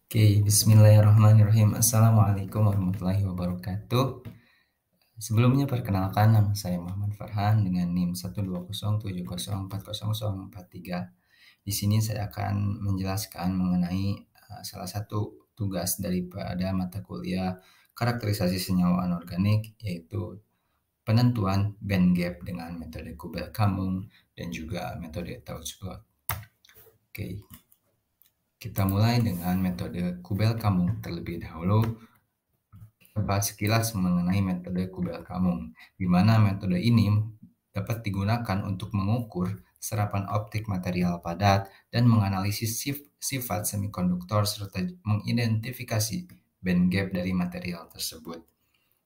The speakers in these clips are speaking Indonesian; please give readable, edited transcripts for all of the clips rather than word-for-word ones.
Oke, bismillahirrahmanirrahim. Assalamualaikum warahmatullahi wabarakatuh. Sebelumnya perkenalkan, nama saya Muhammad Farhan dengan NIM 12070404043. Di sini saya akan menjelaskan mengenai salah satu tugas daripada mata kuliah karakterisasi senyawa anorganik, yaitu penentuan band gap dengan metode Kubel-Kammung dan juga metode Tauge-Plot. Oke. Kita mulai dengan metode Kubel-Kammung terlebih dahulu. Kita bahas sekilas mengenai metode Kubel-Kammung, di mana metode ini dapat digunakan untuk mengukur serapan optik material padat dan menganalisis sifat semikonduktor serta mengidentifikasi band gap dari material tersebut.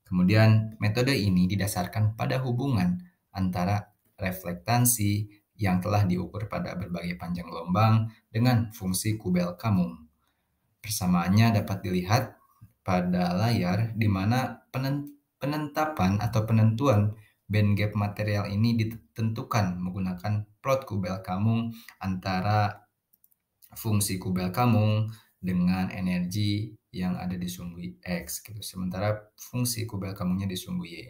Kemudian, metode ini didasarkan pada hubungan antara reflektansi yang telah diukur pada berbagai panjang gelombang dengan fungsi Kubel-Kammung. Persamaannya dapat dilihat pada layar, di mana penetapan atau penentuan band gap material ini ditentukan menggunakan plot Kubel-Kammung antara fungsi Kubel-Kammung dengan energi yang ada di sumbu X, gitu. Sementara fungsi Kubel-Kammungnya di sumbu Y.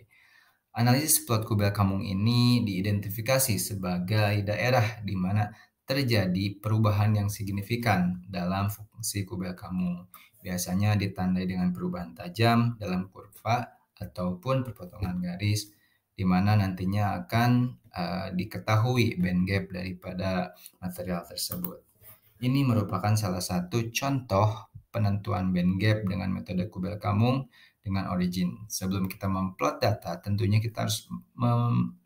Analisis plot Kubel-Kammung ini diidentifikasi sebagai daerah di mana terjadi perubahan yang signifikan dalam fungsi Kubel-Kammung. Biasanya ditandai dengan perubahan tajam dalam kurva ataupun perpotongan garis, di mana nantinya akan diketahui band gap daripada material tersebut. Ini merupakan salah satu contoh penentuan band gap dengan metode Kubel-Kammung dengan origin. Sebelum kita memplot data, tentunya kita harus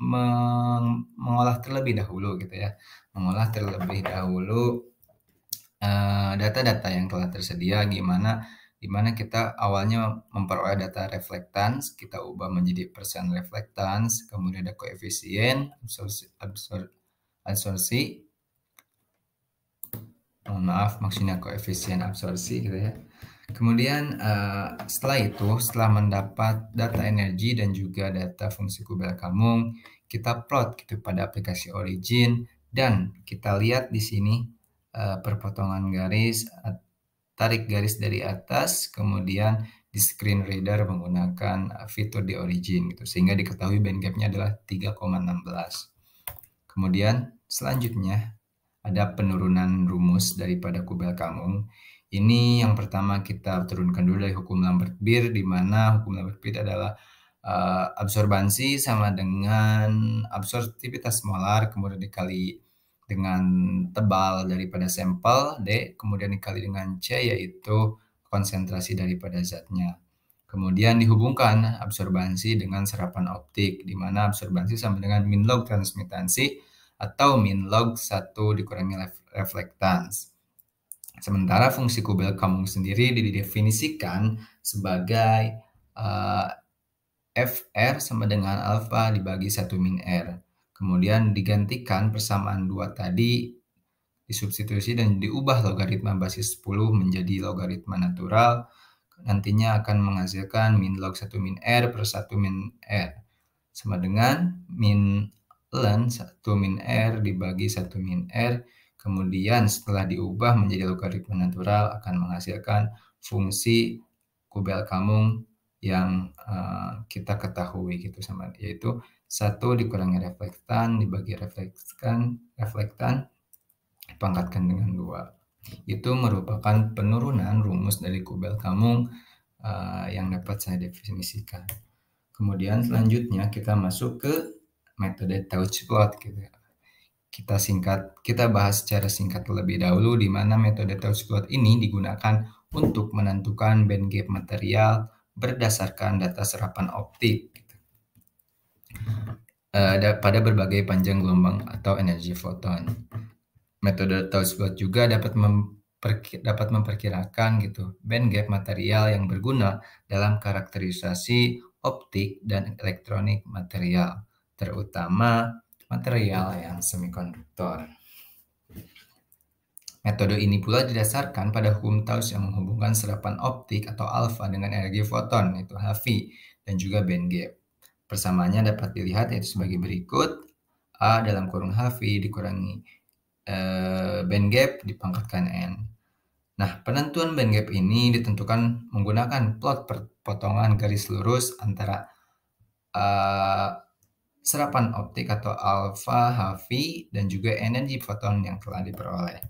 mengolah terlebih dahulu gitu ya. Mengolah terlebih dahulu data-data yang telah tersedia, di mana kita awalnya memperoleh data reflektans, kita ubah menjadi persen reflektans, kemudian ada koefisien absorpsi, maaf maksudnya koefisien absorpsi gitu ya. Kemudian setelah mendapat data energi dan juga data fungsi Kubel-Kammung, kita plot gitu pada aplikasi origin, dan kita lihat di sini perpotongan garis, tarik garis dari atas, kemudian di screen reader menggunakan fitur di origin gitu, sehingga diketahui band gapnya adalah 3,16. Kemudian selanjutnya ada penurunan rumus daripada Kubel-Kammung. Ini yang pertama kita turunkan dulu dari hukum Lambert-Beer, di mana hukum Lambert-Beer adalah absorbansi sama dengan absorptivitas molar, kemudian dikali dengan tebal daripada sampel D, kemudian dikali dengan C, yaitu konsentrasi daripada zatnya. Kemudian dihubungkan absorbansi dengan serapan optik, di mana absorbansi sama dengan min log transmitansi atau min log 1 dikurangi reflektans. Sementara fungsi Kubel-Kammung sendiri didefinisikan sebagai Fr sama dengan alfa dibagi 1 min R. Kemudian digantikan persamaan 2 tadi, disubstitusi dan diubah logaritma basis 10 menjadi logaritma natural. Nantinya akan menghasilkan min log 1 min R per 1 min R sama dengan min ln 1 min R dibagi 1 min R. Kemudian setelah diubah menjadi logaritma natural akan menghasilkan fungsi Kubel-Kammung yang kita ketahui gitu, sama yaitu 1 dikurangi reflektan dibagi reflektan dipangkatkan dengan 2. Itu merupakan penurunan rumus dari Kubel-Kammung yang dapat saya definisikan. Kemudian selanjutnya kita masuk ke metode Tauge-Plot gitu. Kita bahas secara singkat terlebih dahulu, di mana metode Tauge-Plot ini digunakan untuk menentukan band gap material berdasarkan data serapan optik gitu, pada berbagai panjang gelombang atau energi foton. Metode Tauge-Plot juga dapat memperkirakan gitu band gap material yang berguna dalam karakterisasi optik dan elektronik material, terutama material yang semikonduktor. Metode ini pula didasarkan pada hukum Tauge yang menghubungkan serapan optik atau alfa dengan energi foton, yaitu Hv, dan juga band gap. Persamaannya dapat dilihat yaitu sebagai berikut: A dalam kurung Hv dikurangi band gap dipangkatkan N. Nah, penentuan band gap ini ditentukan menggunakan plot potongan garis lurus antara uh, serapan optik atau alfa HV dan juga energi foton yang telah diperoleh.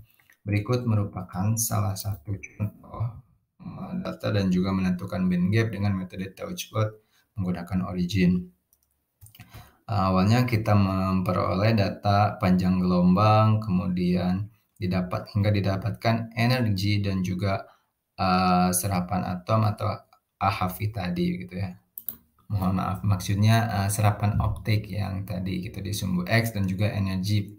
Berikut merupakan salah satu contoh data dan juga menentukan band gap dengan metode touchplot menggunakan origin. Awalnya kita memperoleh data panjang gelombang, kemudian hingga didapatkan energi dan juga serapan atom atau AHV tadi gitu ya. Mohon maaf, maksudnya serapan optik yang tadi gitu di sumbu X dan juga energi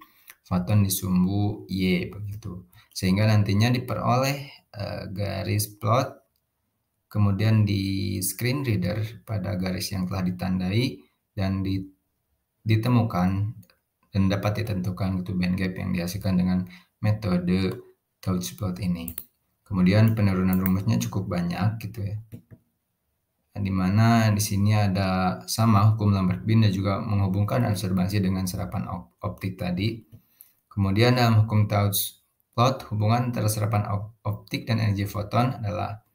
foton di sumbu Y begitu. Sehingga nantinya diperoleh garis plot, kemudian di screen reader pada garis yang telah ditandai dan ditemukan dan dapat ditentukan gitu band gap yang dihasilkan dengan metode touchplot ini. Kemudian penurunan rumusnya cukup banyak gitu ya. Di mana di sini ada sama hukum Lambert-Bean dan juga menghubungkan absorbasi dengan serapan optik tadi. Kemudian dalam hukum touchplot, hubungan antara serapan optik dan energi foton adalah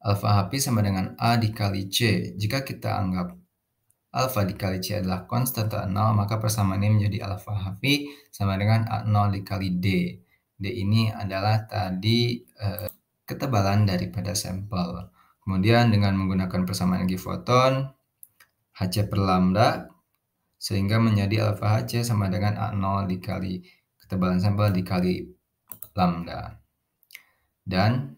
alfa HP sama dengan A dikali C. Jika kita anggap alfa dikali C adalah konstanta 0, maka persamaan ini menjadi alfa HP sama dengan A0 dikali D. D ini adalah tadi ketebalan daripada sampel. Kemudian dengan menggunakan persamaan energi foton, Hc per lambda, sehingga menjadi alfa Hc sama dengan A0 dikali ketebalan sampel dikali lambda. Dan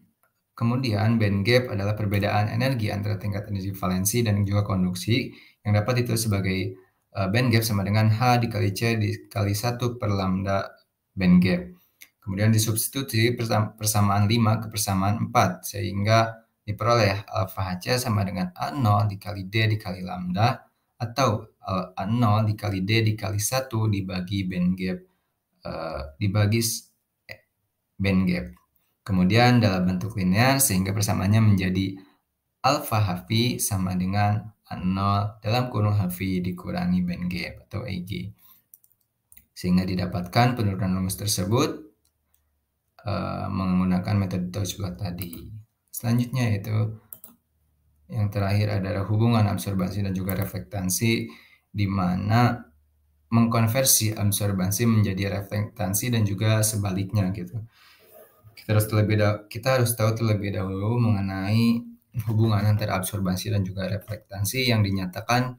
kemudian band gap adalah perbedaan energi antara tingkat energi valensi dan juga konduksi yang dapat ditulis sebagai band gap sama dengan H dikali C dikali 1 per lambda band gap. Kemudian disubstitusi persamaan 5 ke persamaan 4 sehingga diperoleh alfa Hc sama dengan A0 dikali D dikali lambda atau A0 dikali D dikali 1 dibagi band gap dibagi band gap. Kemudian dalam bentuk linear sehingga persamaannya menjadi alfa HV sama dengan A0 dalam kurung HV dikurangi band gap atau EG. Sehingga didapatkan penurunan rumus tersebut menggunakan metode touchplot tadi. Selanjutnya yaitu yang terakhir adalah hubungan absorbasi dan juga reflektansi di mana mengkonversi absorbasi menjadi reflektansi dan juga sebaliknya gitu. Kita harus tahu terlebih dahulu mengenai hubungan antara absorbasi dan juga reflektansi yang dinyatakan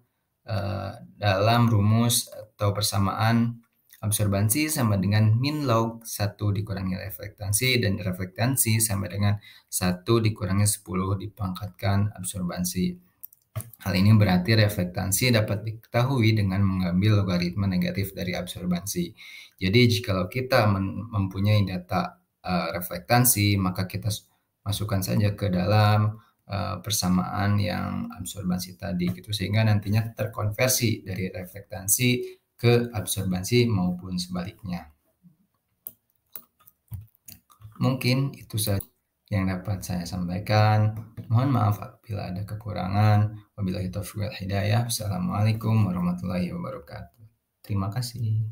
dalam rumus atau persamaan absorbansi sama dengan min log 1 dikurangi reflektansi dan reflektansi sama dengan 1 dikurangi 10 dipangkatkan absorbansi. Hal ini berarti reflektansi dapat diketahui dengan mengambil logaritma negatif dari absorbansi. Jadi jikalau kita mempunyai data reflektansi, maka kita masukkan saja ke dalam persamaan yang absorbansi tadi gitu sehingga nantinya terkonversi dari reflektansi ke absorbansi maupun sebaliknya. Mungkin itu saja yang dapat saya sampaikan. Mohon maaf apabila ada kekurangan. Wabillahi taufiq wal hidayah. Wassalamualaikum warahmatullahi wabarakatuh. Terima kasih.